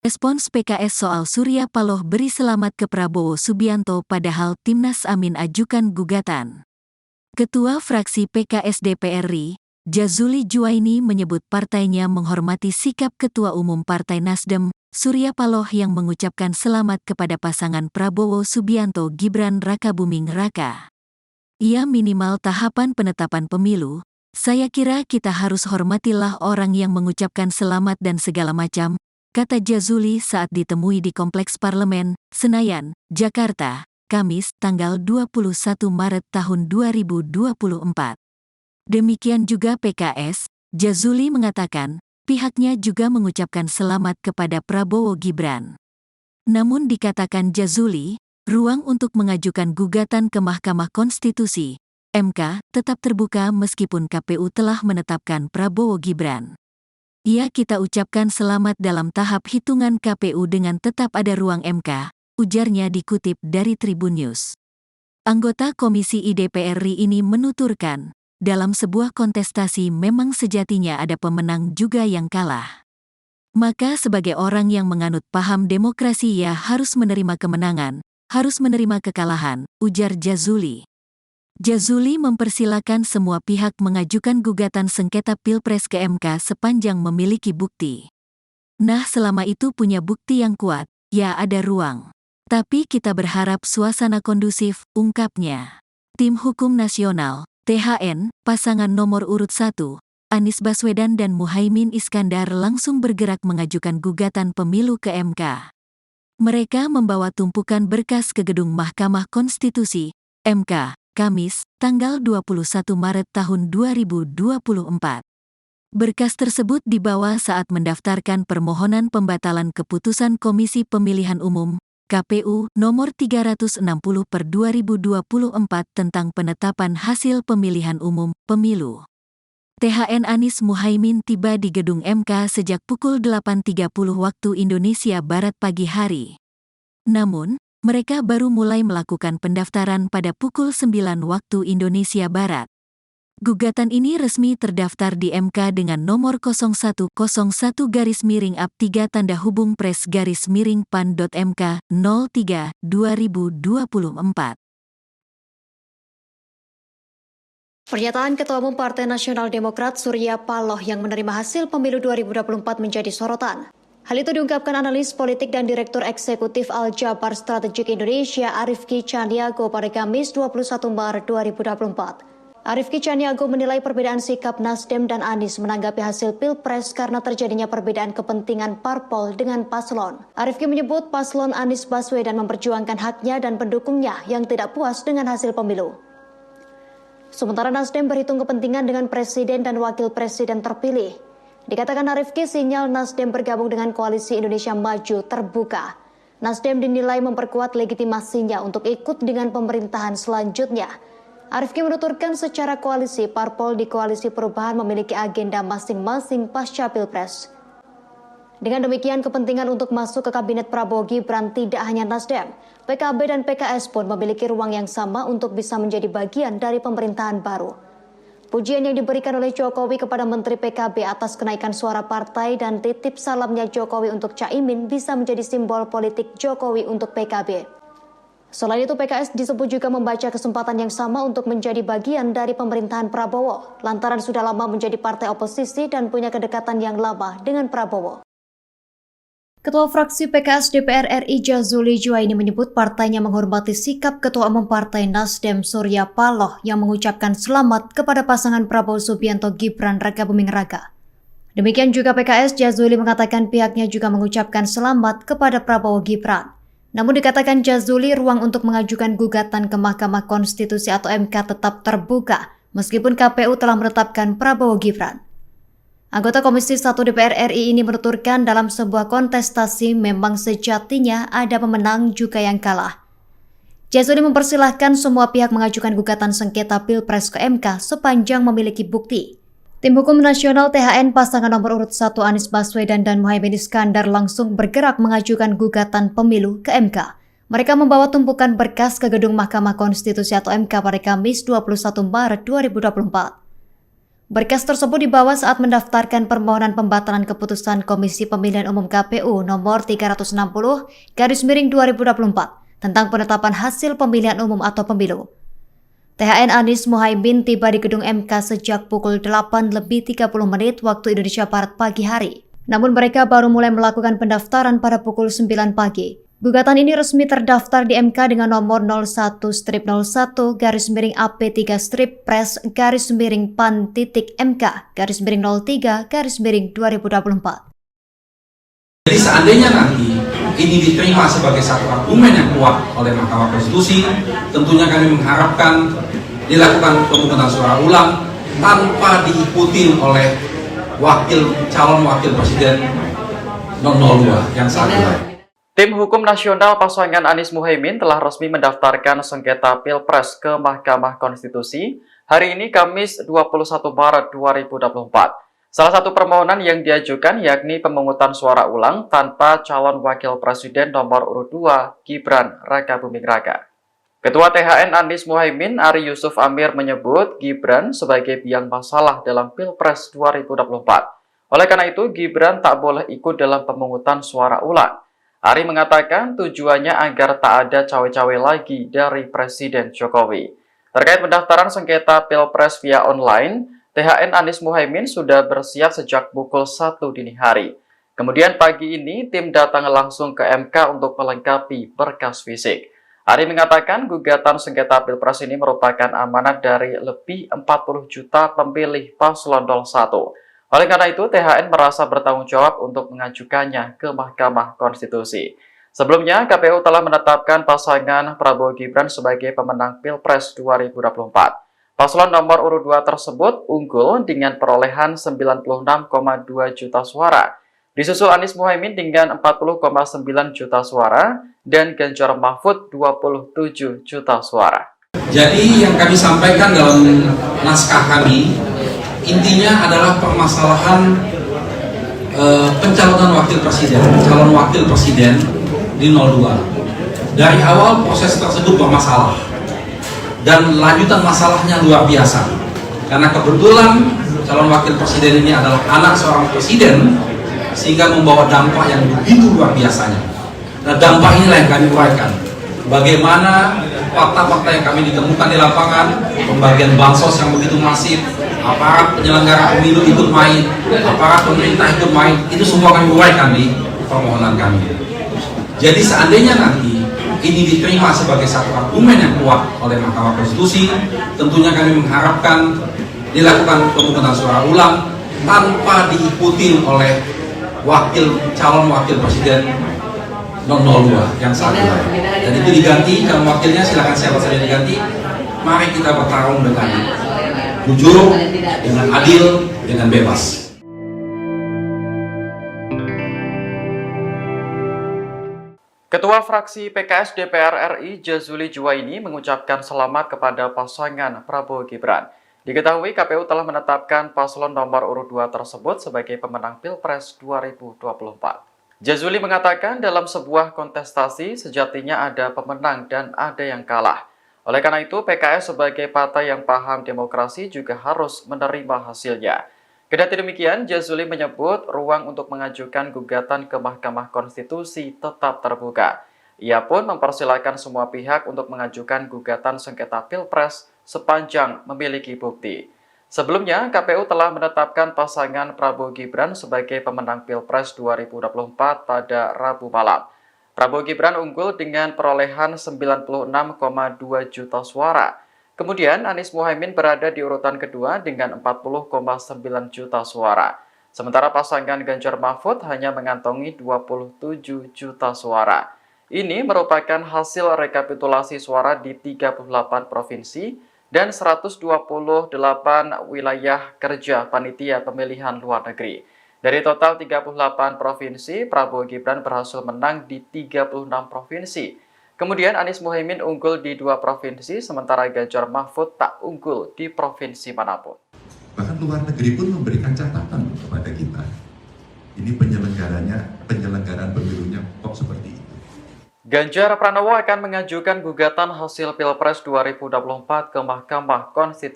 Respons PKS soal Surya Paloh beri selamat ke Prabowo Subianto padahal Timnas Amin ajukan gugatan. Ketua fraksi PKS DPR RI, Jazuli Juwaini menyebut partainya menghormati sikap Ketua Umum Partai Nasdem, Surya Paloh yang mengucapkan selamat kepada pasangan Prabowo Subianto Gibran Rakabuming Raka. Ia minimal tahapan penetapan pemilu, saya kira kita harus hormatilah orang yang mengucapkan selamat dan segala macam, kata Jazuli saat ditemui di Kompleks Parlemen, Senayan, Jakarta, Kamis, tanggal 21 Maret tahun 2024. Demikian juga PKS, Jazuli mengatakan, pihaknya juga mengucapkan selamat kepada Prabowo Gibran. Namun dikatakan Jazuli, ruang untuk mengajukan gugatan ke Mahkamah Konstitusi, MK, tetap terbuka meskipun KPU telah menetapkan Prabowo Gibran. Ya, kita ucapkan selamat dalam tahap hitungan KPU dengan tetap ada ruang MK, ujarnya dikutip dari Tribun News. Anggota Komisi I DPR RI ini menuturkan, dalam sebuah kontestasi memang sejatinya ada pemenang juga yang kalah. Maka sebagai orang yang menganut paham demokrasi ya harus menerima kemenangan, harus menerima kekalahan, ujar Jazuli. Jazuli mempersilakan semua pihak mengajukan gugatan sengketa Pilpres ke MK sepanjang memiliki bukti. Nah, selama itu punya bukti yang kuat, ya ada ruang. Tapi kita berharap suasana kondusif, ungkapnya. Tim Hukum Nasional, THN, pasangan nomor urut 1, Anies Baswedan dan Muhaimin Iskandar langsung bergerak mengajukan gugatan pemilu ke MK. Mereka membawa tumpukan berkas ke gedung Mahkamah Konstitusi, MK, Kamis, tanggal 21 Maret tahun 2024. Berkas tersebut dibawa saat mendaftarkan permohonan pembatalan keputusan Komisi Pemilihan Umum, KPU, nomor 360/2024 tentang penetapan hasil pemilihan umum, pemilu. THN Anies Muhaimin tiba di gedung MK sejak pukul 8.30 waktu Indonesia Barat pagi hari. Namun, mereka baru mulai melakukan pendaftaran pada pukul 9 waktu Indonesia Barat. Gugatan ini resmi terdaftar di MK dengan nomor 0101-3-PRES-PAN.MK 03/2024. Pernyataan Ketua Umum Partai Nasional Demokrat Surya Paloh yang menerima hasil pemilu 2024 menjadi sorotan. Hal itu diungkapkan analis politik dan Direktur Eksekutif Al-Jabar Strategik Indonesia Arifki Caniago pada Kamis 21 Maret 2024. Arifki Caniago menilai perbedaan sikap Nasdem dan Anies menanggapi hasil Pilpres karena terjadinya perbedaan kepentingan parpol dengan paslon. Arifki menyebut paslon Anies Baswedan memperjuangkan haknya dan pendukungnya yang tidak puas dengan hasil pemilu. Sementara Nasdem berhitung kepentingan dengan presiden dan wakil presiden terpilih. Dikatakan Arifki, sinyal Nasdem bergabung dengan Koalisi Indonesia Maju terbuka. Nasdem dinilai memperkuat legitimasinya untuk ikut dengan pemerintahan selanjutnya. Arifki menuturkan secara koalisi, parpol di Koalisi Perubahan memiliki agenda masing-masing pasca Pilpres. Dengan demikian, kepentingan untuk masuk ke Kabinet Prabowo Gibran tidak hanya Nasdem. PKB dan PKS pun memiliki ruang yang sama untuk bisa menjadi bagian dari pemerintahan baru. Pujian yang diberikan oleh Jokowi kepada Menteri PKB atas kenaikan suara partai dan titip salamnya Jokowi untuk Caimin bisa menjadi simbol politik Jokowi untuk PKB. Selain itu, PKS disebut juga membaca kesempatan yang sama untuk menjadi bagian dari pemerintahan Prabowo, lantaran sudah lama menjadi partai oposisi dan punya kedekatan yang lama dengan Prabowo. Ketua fraksi PKS DPR RI Jazuli Juwaini menyebut partainya menghormati sikap Ketua Umum Partai Nasdem Surya Paloh yang mengucapkan selamat kepada pasangan Prabowo Subianto Gibran Rakabuming Raka. Demikian juga PKS, Jazuli mengatakan pihaknya juga mengucapkan selamat kepada Prabowo Gibran. Namun dikatakan Jazuli, ruang untuk mengajukan gugatan ke Mahkamah Konstitusi atau MK tetap terbuka meskipun KPU telah menetapkan Prabowo Gibran. Anggota Komisi 1 DPR RI ini menuturkan dalam sebuah kontestasi memang sejatinya ada pemenang juga yang kalah. Jazuli mempersilahkan semua pihak mengajukan gugatan sengketa Pilpres ke MK sepanjang memiliki bukti. Tim Hukum Nasional THN pasangan nomor urut 1 Anies Baswedan dan Muhaimin Iskandar langsung bergerak mengajukan gugatan pemilu ke MK. Mereka membawa tumpukan berkas ke gedung Mahkamah Konstitusi atau MK pada Kamis 21 Maret 2024. Berkas tersebut dibawa saat mendaftarkan permohonan pembatalan keputusan Komisi Pemilihan Umum KPU nomor 360/2024 tentang penetapan hasil pemilihan umum atau pemilu. THN Anies Muhaimin tiba di gedung MK sejak pukul 8:30 waktu Indonesia Barat pagi hari. Namun mereka baru mulai melakukan pendaftaran pada pukul 9 pagi. Gugatan ini resmi terdaftar di MK dengan nomor 01-01-PAN-PAN-PAN-03/MK-03/2024. Jadi seandainya nanti ini diterima sebagai satu argumen yang kuat oleh Mahkamah Konstitusi, tentunya kami mengharapkan dilakukan pemungutan suara ulang tanpa diikuti oleh calon wakil presiden 002 yang saat ini. Tim Hukum Nasional pasangan Anies Muhaimin telah resmi mendaftarkan sengketa Pilpres ke Mahkamah Konstitusi hari ini Kamis 21 Maret 2024. Salah satu permohonan yang diajukan yakni pemungutan suara ulang tanpa calon wakil presiden nomor urut 2 Gibran Rakabuming Raka. Ketua THN Anies Muhaimin Ari Yusuf Amir menyebut Gibran sebagai biang masalah dalam Pilpres 2024. Oleh karena itu, Gibran tak boleh ikut dalam pemungutan suara ulang. Ari mengatakan tujuannya agar tak ada cawe-cawe lagi dari Presiden Jokowi. Terkait pendaftaran sengketa Pilpres via online, THN Anies Muhaimin sudah bersiap sejak pukul 1 dini hari. Kemudian pagi ini, tim datang langsung ke MK untuk melengkapi berkas fisik. Ari mengatakan gugatan sengketa Pilpres ini merupakan amanat dari lebih 40 juta pemilih paslon 01. Oleh karena itu, THN merasa bertanggung jawab untuk mengajukannya ke Mahkamah Konstitusi. Sebelumnya, KPU telah menetapkan pasangan Prabowo Gibran sebagai pemenang Pilpres 2024. Paslon nomor urut 2 tersebut unggul dengan perolehan 96,2 juta suara. Disusul Anies Muhaimin dengan 40,9 juta suara dan Ganjar Mahfud 27 juta suara. Jadi yang kami sampaikan dalam naskah kami, intinya adalah permasalahan pencalonan calon wakil presiden di 02. Dari awal proses tersebut bermasalah dan lanjutan masalahnya luar biasa. Karena kebetulan calon wakil presiden ini adalah anak seorang presiden, sehingga membawa dampak yang begitu luar biasanya. Nah, dampak inilah yang kami uraikan. Bagaimana fakta-fakta yang kami ditemukan di lapangan, pembagian bansos yang begitu masif, aparat penyelenggara pemilu ikut main, aparat pemerintah ikut main, itu semua kami uraikan di permohonan kami. Jadi seandainya nanti ini diterima sebagai satu argumen yang kuat oleh Mahkamah Konstitusi, tentunya kami mengharapkan dilakukan pemungutan suara ulang tanpa diikuti oleh calon wakil presiden 002 yang saat ini. Dan itu diganti, calon wakilnya silakan siapa saja diganti. Mari kita bertarung dengan jujur, dengan adil, dengan bebas. Ketua fraksi PKS DPR RI Jazuli Juwaini mengucapkan selamat kepada pasangan Prabowo Gibran. Diketahui KPU telah menetapkan paslon nomor urut 2 tersebut sebagai pemenang Pilpres 2024. Jazuli mengatakan dalam sebuah kontestasi sejatinya ada pemenang dan ada yang kalah. Oleh karena itu, PKS sebagai partai yang paham demokrasi juga harus menerima hasilnya. Kendati demikian, Jazuli menyebut ruang untuk mengajukan gugatan ke Mahkamah Konstitusi tetap terbuka. Ia pun mempersilahkan semua pihak untuk mengajukan gugatan sengketa Pilpres sepanjang memiliki bukti. Sebelumnya, KPU telah menetapkan pasangan Prabowo Gibran sebagai pemenang Pilpres 2024 pada Rabu malam. Prabowo Gibran unggul dengan perolehan 96,2 juta suara. Kemudian Anies Muhaimin berada di urutan kedua dengan 40,9 juta suara. Sementara pasangan Ganjar Mahfud hanya mengantongi 27 juta suara. Ini merupakan hasil rekapitulasi suara di 38 provinsi dan 128 wilayah kerja panitia pemilihan luar negeri. Dari total 38 provinsi, Prabowo Gibran berhasil menang di 36 provinsi. Kemudian Anies Muhaimin unggul di 2 provinsi, sementara Ganjar Mahfud tak unggul di provinsi manapun. Bahkan luar negeri pun memberikan catatan kepada kita. Ini penyelenggaraan pemilunya kok seperti itu. Ganjar Pranowo akan mengajukan gugatan hasil Pilpres 2024 ke Mahkamah Konstitusi.